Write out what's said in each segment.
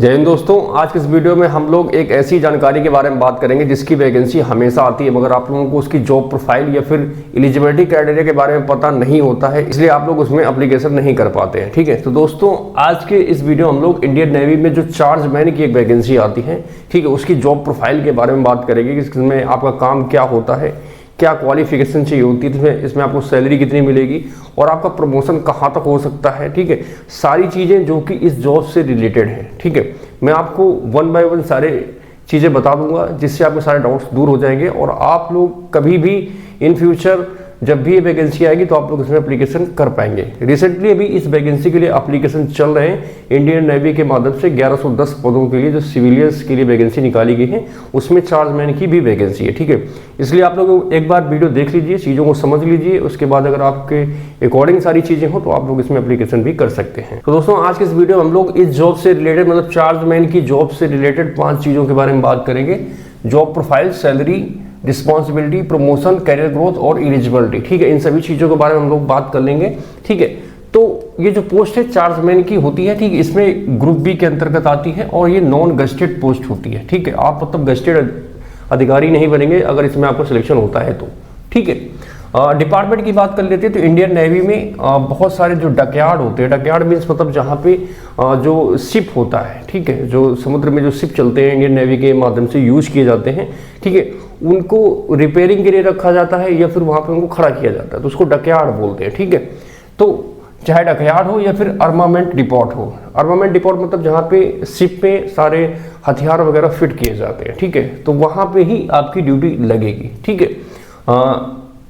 जय हिंद दोस्तों, आज के इस वीडियो में हम लोग एक ऐसी जानकारी के बारे में बात करेंगे जिसकी वैकेंसी हमेशा आती है, मगर आप लोगों को उसकी जॉब प्रोफाइल या फिर एलिजिबिलिटी क्राइटेरिया के बारे में पता नहीं होता है, इसलिए आप लोग उसमें एप्लीकेशन नहीं कर पाते हैं। ठीक है, तो दोस्तों आज के इस वीडियो हम लोग इंडियन नेवी में जो चार्जमैन की एक वैकेंसी आती है, ठीक है, उसकी जॉब प्रोफाइल के बारे में बात करेंगे कि इसमें आपका काम क्या होता है, क्या क्वालिफिकेशन चाहिए होती है, इसमें आपको सैलरी कितनी मिलेगी और आपका प्रमोशन कहाँ तक हो सकता है। ठीक है, सारी चीज़ें जो कि इस जॉब से रिलेटेड हैं। ठीक है, मैं आपको वन बाय वन सारे चीज़ें बता दूंगा जिससे आपके सारे डाउट्स दूर हो जाएंगे और आप लोग कभी भी इन फ्यूचर जब भी ये वैकेंसी आएगी तो आप लोग इसमें एप्लीकेशन कर पाएंगे। रिसेंटली अभी इस वैकेंसी के लिए एप्लीकेशन चल रहे हैं इंडियन नेवी के माध्यम से 1110 पदों के लिए जो सिविलियंस के लिए वैकेंसी निकाली गई है, उसमें चार्जमैन की भी वैकेंसी है। ठीक है, इसलिए आप लोग एक बार वीडियो देख लीजिए, चीज़ों को समझ लीजिए, उसके बाद अगर आपके अकॉर्डिंग सारी चीज़ें हो तो आप लोग इसमें एप्लीकेशन भी कर सकते हैं। तो दोस्तों आज के इस वीडियो में हम लोग इस जॉब से रिलेटेड मतलब चार्जमैन की जॉब से रिलेटेड 5 चीज़ों के बारे में बात करेंगे। Job profile, salary, responsibility, promotion, career growth और एलिजिबिलिटी। ठीक है, इन सभी चीज़ों के बारे में हम लोग बात कर लेंगे। ठीक है, तो ये जो पोस्ट है चार्जमैन की होती है, ठीक है, इसमें ग्रुप बी के अंतर्गत आती है और ये नॉन गस्टेड पोस्ट होती है। ठीक है, आप मतलब गस्टेड अधिकारी नहीं बनेंगे अगर इसमें आपको सिलेक्शन होता है तो। ठीक है, डिपार्टमेंट की बात कर लेते हैं तो इंडियन नेवी में बहुत सारे जो डकयार्ड होते हैं, डकयार्ड मीन्स मतलब जहाँ पे जो शिप होता है, ठीक है, जो समुद्र में जो शिप चलते हैं इंडियन नेवी के माध्यम से यूज किए जाते हैं, ठीक है, उनको रिपेयरिंग के लिए रखा जाता है या फिर वहाँ पे उनको खड़ा किया जाता है, तो उसको डकयार्ड बोलते हैं। ठीक है, तो चाहे डकयार्ड हो या फिर आर्मामेंट डिपोट हो। आर्मामेंट डिपोट मतलब जहाँ पे शिप में सारे हथियार वगैरह फिट किए जाते हैं। ठीक है, तो वहाँ पे ही आपकी ड्यूटी लगेगी। ठीक है,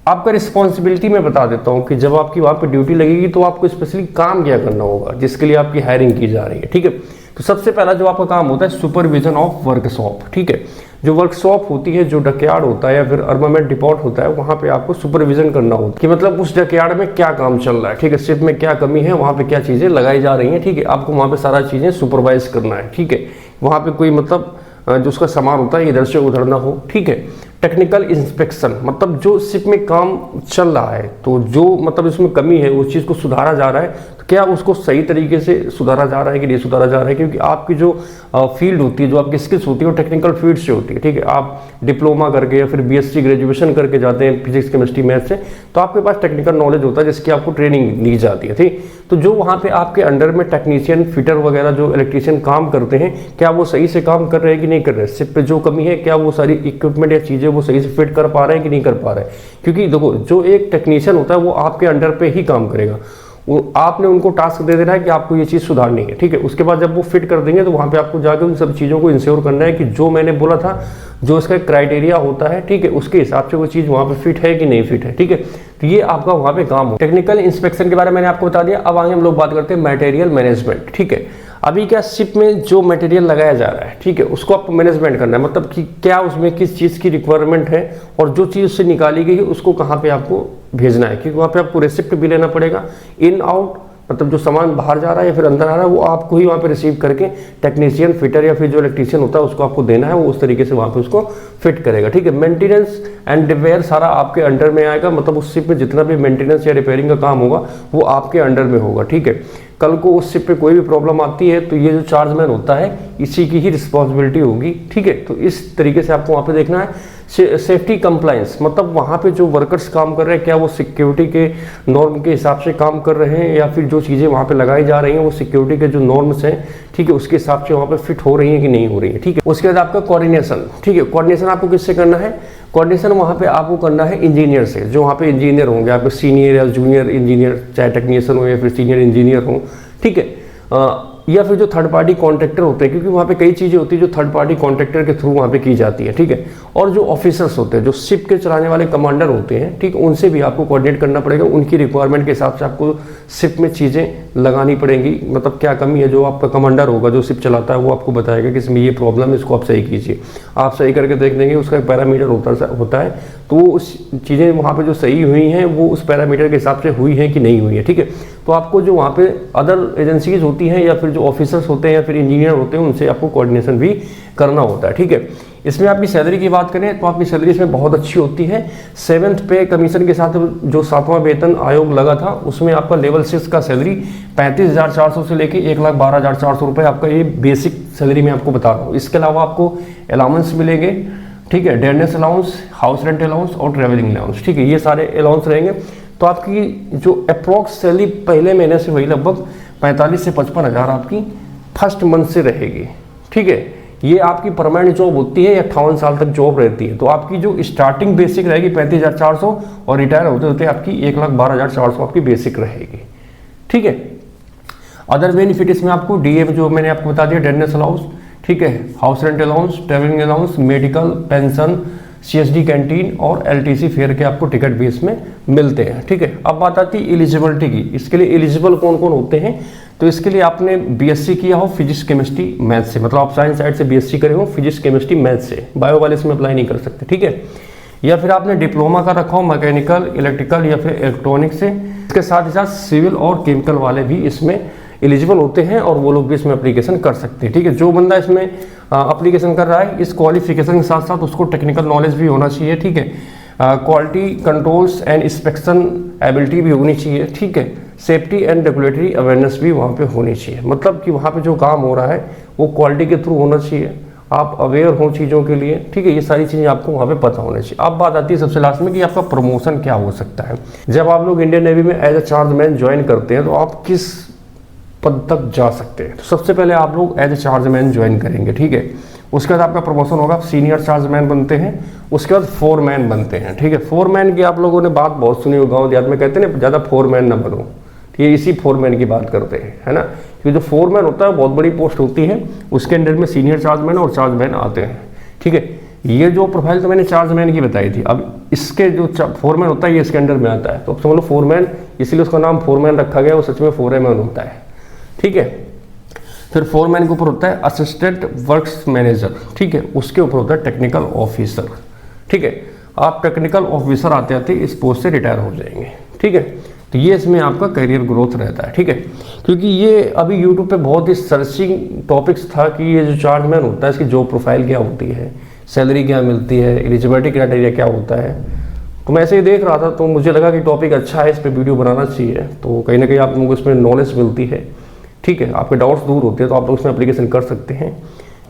आपका रिस्पॉन्सिबिलिटी मैं बता देता हूँ कि जब आपकी वहाँ पे ड्यूटी लगेगी तो आपको स्पेशली काम क्या करना होगा जिसके लिए आपकी हायरिंग की जा रही है। ठीक है, तो सबसे पहला जो आपका काम होता है सुपरविजन ऑफ वर्कशॉप। ठीक है, जो वर्कशॉप होती है, जो डकयार्ड होता है या फिर आर्मामेंट डिपोट होता है, वहाँ पे आपको सुपरविजन करना होता है कि मतलब उस डकयार्ड में क्या काम चल रहा है। ठीक है, शिप में क्या कमी है, वहाँ पे क्या चीज़ें लगाई जा रही हैं। ठीक है, आपको वहाँ पे सारा चीज़ें सुपरवाइज करना है। ठीक है, वहाँ पे कोई मतलब जो उसका सामान होता है इधर से उधर ना हो। ठीक है, टेक्निकल इंस्पेक्शन मतलब जो शिप में काम चल रहा है तो जो मतलब इसमें कमी है उस चीज़ को सुधारा जा रहा है, तो क्या उसको सही तरीके से सुधारा जा रहा है कि नहीं सुधारा जा रहा है, क्योंकि आपकी जो फील्ड होती है, जो आपकी स्किल्स होती है वो टेक्निकल फील्ड से होती है। ठीक है, आप डिप्लोमा करके या फिर बीएससी ग्रेजुएशन करके जाते हैं फिजिक्स केमिस्ट्री मैथ से, तो आपके पास टेक्निकल नॉलेज होता है जिसकी आपको ट्रेनिंग दी जाती है। ठीक, तो जो वहाँ पे आपके अंडर में टेक्नीशियन, फिटर वगैरह जो इलेक्ट्रीशियन काम करते हैं, क्या वो सही से काम कर रहे हैं कि नहीं कर रहे हैं, शिप पे जो कमी है क्या वो सारी इक्विपमेंट या चीज़ें वो सही से फिट कर पा रहे हैं कि नहीं कर पा रहे हैं। क्योंकि देखो जो एक टेक्नीशियन होता है वो आपके अंडर पे ही काम करेगा, वो आपने उनको टास्क दे देना है कि आपको ये चीज़ सुधारनी है। ठीक है, उसके बाद जब वो फिट कर देंगे तो वहाँ पे आपको जाकर उन सब चीज़ों को इंश्योर करना है कि जो मैंने बोला था, जो इसका क्राइटेरिया होता है, ठीक है, उसके हिसाब से वो चीज़ वहाँ पे फिट है कि नहीं फिट है। ठीक है, तो ये आपका वहाँ पे काम हो। टेक्निकल इंस्पेक्शन के बारे में मैंने आपको बता दिया। अब आगे हम लोग बात करते हैं मटेरियल मैनेजमेंट। ठीक है, अभी क्या शिप में जो मटेरियल लगाया जा रहा है, ठीक है, उसको आपको मैनेजमेंट करना है, मतलब कि क्या उसमें किस चीज़ की रिक्वायरमेंट है और जो चीज़ उससे निकाली गई है उसको कहाँ पे आपको भेजना है, क्योंकि वहाँ पे आपको रिसिप्ट भी लेना पड़ेगा। इन आउट मतलब जो सामान बाहर जा रहा है या फिर अंदर आ रहा है वो आपको ही वहाँ पे रिसीव करके टेक्नीशियन, फिटर या फिर जो इलेक्ट्रीशियन होता है उसको आपको देना है, वो उस तरीके से वहाँ पे उसको फिट करेगा। ठीक है, मेंटेनेंस एंड रिपेयर सारा आपके अंडर में आएगा, मतलब उस शिप में जितना भी मेंटेनेंस या रिपेयरिंग का काम होगा वो आपके अंडर में होगा। ठीक है, कल को उस शिप पे कोई भी प्रॉब्लम आती है तो ये जो चार्जमैन होता है इसी की ही रिस्पॉन्सिबिलिटी होगी। ठीक है, तो इस तरीके से आपको वहाँ पे देखना है। सेफ्टी कंप्लायंस मतलब वहाँ पे जो वर्कर्स काम कर रहे हैं क्या वो सिक्योरिटी के नॉर्म के हिसाब से काम कर रहे हैं या फिर जो चीज़ें वहाँ पे लगाई जा रही हैं वो सिक्योरिटी के जो नॉर्म्स हैं, ठीक है, उसके हिसाब से वहाँ पे फिट हो रही है कि नहीं हो रही है। ठीक है, उसके बाद आपका कोऑर्डिनेशन। ठीक है, कोऑर्डिनेशन आपको किससे करना है, कोऑर्डिनेशन वहाँ पे आपको करना है इंजीनियर से, जो वहाँ पे इंजीनियर होंगे, आपके सीनियर या जूनियर इंजीनियर, चाहे टेक्नीशियन हो या फिर सीनियर इंजीनियर हो। ठीक है, या फिर जो थर्ड पार्टी कॉन्ट्रैक्टर होते हैं, क्योंकि वहाँ पे कई चीज़ें होती है जो थर्ड पार्टी कॉन्ट्रैक्टर के थ्रू वहाँ पे की जाती है। ठीक है, और जो ऑफिसर्स होते हैं, जो शिप के चलाने वाले कमांडर होते हैं, ठीक है, उनसे भी आपको कोऑर्डिनेट करना पड़ेगा। उनकी रिक्वायरमेंट के हिसाब से आपको शिप में चीज़ें लगानी पड़ेंगी, मतलब क्या कमी है, जो आपका कमांडर होगा जो शिप चलाता है वो आपको बताएगा कि इसमें ये प्रॉब्लम है, इसको आप सही कीजिए। आप सही करके देख देंगे, उसका एक पैरामीटर होता है, तो वो उस चीज़ें वहाँ पे जो सही हुई हैं वो उस पैरामीटर के हिसाब से हुई हैं कि नहीं हुई है। ठीक है, तो आपको जो वहाँ पे अदर एजेंसीज होती हैं या फिर जो ऑफिसर्स होते हैं या फिर इंजीनियर होते हैं उनसे आपको कोऑर्डिनेशन भी करना होता है। ठीक है, इसमें आपकी सैलरी की बात करें तो आपकी सैलरी इसमें बहुत अच्छी होती है। 7th पे कमीशन के साथ जो 7वां वेतन आयोग लगा था उसमें आपका लेवल 6 का सैलरी 35,400 से लेके 1,12,400 रुपये आपका ये बेसिक सैलरी मैं आपको बता रहा हूँ। इसके अलावा आपको अलाउंस मिलेंगे, ठीक है, dearness allowance, house rent allowance और ट्रैवलिंग अलाउंस, ठीक है, ये सारे अलाउंस रहेंगे। तो आपकी जो अप्रॉक्स सैलरी पहले महीने से वही लगभग 45 से 55 हज़ार आपकी फर्स्ट मंथ से रहेगी, ठीक है। ये आपकी परमानेंट जॉब होती है, 58 साल तक जॉब रहती है। तो आपकी जो स्टार्टिंग बेसिक रहेगी 35,400 और रिटायर होते होते आपकी 1,12,400 आपकी बेसिक रहेगी, ठीक है। अदर बेनिफिट इसमें आपको डीए जो मैंने आपको बता दिया, डेयरनेस अलाउंस, ठीक है, house rent allowance, travelling allowance, medical, pension, CSD canteen और एलटीसी फेयर के आपको टिकट भी इसमें मिलते हैं, ठीक है। अब बात आती है एलिजिबिलिटी की। इसके लिए एलिजिबल कौन कौन होते हैं? तो इसके लिए आपने बीएससी किया हो फिजिक्स केमिस्ट्री मैथ से, मतलब आप साइंस साइड से बीएससी करे हो फिजिक्स केमिस्ट्री मैथ से, बायो वाले इसमें अप्लाई नहीं कर सकते, ठीक है। या फिर आपने डिप्लोमा का रखा हो मैकेनिकल, इलेक्ट्रिकल या फिर इलेक्ट्रॉनिक से। इसके साथ ही साथ सिविल और केमिकल वाले भी इसमें एलिजिबल होते हैं और वो लोग भी इसमें एप्लीकेशन कर सकते हैं, ठीक है। जो बंदा इसमें एप्लीकेशन कर रहा है, इस क्वालिफिकेशन के साथ साथ उसको टेक्निकल नॉलेज भी होना चाहिए, ठीक है। Quality controls and inspection ability भी होनी चाहिए, ठीक है। सेफ्टी एंड रेगुलेटरी अवेयरनेस भी वहाँ पे होनी चाहिए, मतलब कि वहाँ पे जो काम हो रहा है वो क्वालिटी के थ्रू होना चाहिए, आप अवेयर हो चीज़ों के लिए, ठीक है। ये सारी चीज़ें आपको वहाँ पे पता होनी चाहिए। अब बात आती है सबसे लास्ट में कि आपका प्रमोशन क्या हो सकता है। जब आप लोग इंडियन नेवी में एज ए चार्जमैन ज्वाइन करते हैं तो आप किस पद तक जा सकते हैं? तो सबसे पहले आप लोग एज ए चार्जमैन ज्वाइन करेंगे, ठीक है। उसके बाद आपका प्रमोशन होगा, आप सीनियर चार्जमैन बनते हैं, उसके बाद फोरमैन बनते हैं, ठीक है। फोरमैन की आप लोगों ने बात बहुत सुनी होगा, गाँव देहात में कहते हैं ना ज़्यादा फोरमैन ना बनो, ये इसी फोरमैन की बात करते हैं, है ना। क्योंकि जो फोरमैन होता है बहुत बड़ी पोस्ट होती है, उसके अंडर में सीनियर चार्जमैन और चार्जमैन आते हैं, ठीक है। ये जो प्रोफाइल तो मैंने चार्जमैन की बताई थी, अब इसके जो फोरमैन होता है ये इसके अंडर में आता है। तो अब समझ लो फोरमैन, इसलिए उसका नाम फोरमैन रखा गया, वो सच में फोरमैन होता है, ठीक है। फिर फोरमैन के ऊपर होता है असिस्टेंट वर्क्स मैनेजर, ठीक है। उसके ऊपर होता है टेक्निकल ऑफिसर, ठीक है। आप टेक्निकल ऑफिसर आते आते इस पोस्ट से रिटायर हो जाएंगे, ठीक है। तो ये इसमें आपका करियर ग्रोथ रहता है, ठीक है। क्योंकि ये अभी यूट्यूब पे बहुत ही सर्चिंग टॉपिक्स था कि ये जो चार्जमैन होता है इसकी जॉब प्रोफाइल क्या होती है, सैलरी क्या मिलती है, एलिजिबिलिटी क्राइटेरिया क्या होता है। तो मैं ऐसे ही देख रहा था तो मुझे लगा कि टॉपिक अच्छा है, इस पर वीडियो बनाना चाहिए। तो कहीं ना कहीं आप लोगों को इसमें नॉलेज मिलती है, ठीक है। आपके डाउट्स दूर होते हैं तो आप लोग इसमें एप्लीकेशन कर सकते हैं,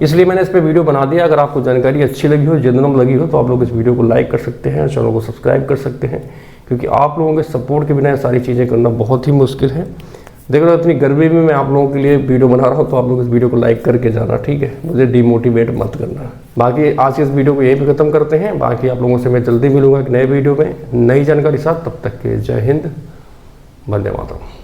इसलिए मैंने इस पर वीडियो बना दिया। अगर आपको जानकारी अच्छी लगी हो, जेन्युइन लगी हो, तो आप लोग इस वीडियो को लाइक कर सकते हैं, चैनल को सब्सक्राइब कर सकते हैं, क्योंकि आप लोगों के सपोर्ट के बिना ये सारी चीज़ें करना बहुत ही मुश्किल है। देख रहे हो इतनी गर्मी में मैं आप लोगों के लिए वीडियो बना रहा हूँ, तो आप लोग इस वीडियो को लाइक करके जाना, ठीक है। मुझे डिमोटिवेट मत करना। बाकी आज के इस वीडियो को यहीं पे ख़त्म करते हैं। बाकी आप लोगों से मैं जल्दी मिलूंगा एक नए वीडियो में नई जानकारी साथ। तब तक के जय हिंद, वंदे मातरम।